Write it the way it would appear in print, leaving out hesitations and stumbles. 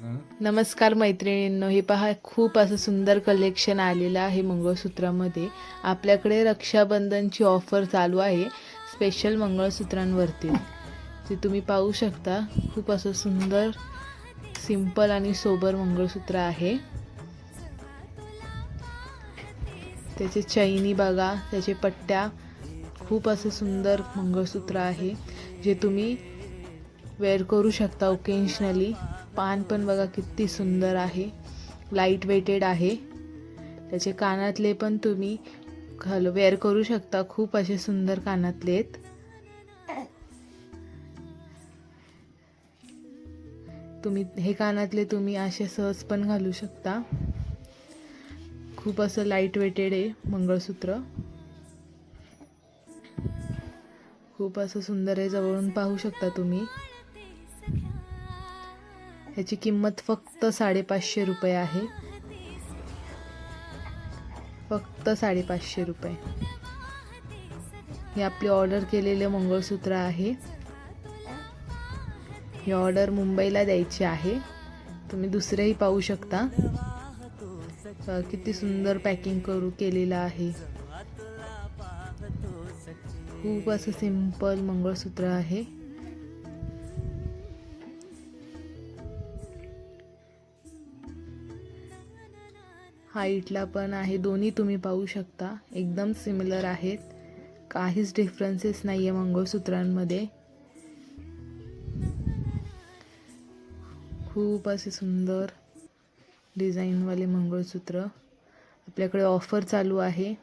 नमस्कार मैत्रिणींनो, हे पहा खूप असं सुंदर कलेक्शन आलेलं आहे मंगळसूत्रामध्ये. आपल्याकडे रक्षाबंधनची ऑफर चालू आहे स्पेशल मंगळसूत्रांवरती. जे तुम्ही पाहू शकता, खूप असं सुंदर सिंपल आणि सोबर मंगळसूत्र आहे. त्याचे चैनी बघा, त्याचे पट्ट्या, खूप असं सुंदर मंगळसूत्र आहे जे तुम्ही वेअर करू शकता ओकेजनली. पान पण बघा किती सुंदर आहे, लाईट वेटेड आहे. त्याचे कानातले पण तुम्ही वेअर करू शकता, खूप असे सुंदर कानातले आहेत. हे कानातले तुम्ही असे सहज पण घालू शकता. खूप असं लाईट वेटेड आहे मंगळसूत्र, खूप असं सुंदर आहे. जवळून पाहू शकता तुम्ही. ह्याची किंमत फक्त 550 रुपये आहे, फक्त 550 रुपये. हे आपली ऑर्डर केलेले मंगळसूत्र आहे. ही ऑर्डर मुंबईला द्यायची आहे. तुम्ही दुसरेही पाहू शकता, किती सुंदर पॅकिंग केलेलं आहे. खूप असं सिंपल मंगळसूत्र आहे. हाईटला पण आहे, दोन्ही तुम्ही पाहू शकता एकदम सिमिलर आहेत, काहीच डिफरन्सेस नाही आहे मंगळसूत्रांमध्ये. खूप असे सुंदर डिझाईनवाले मंगळसूत्र आपल्याकडे ऑफर चालू आहे.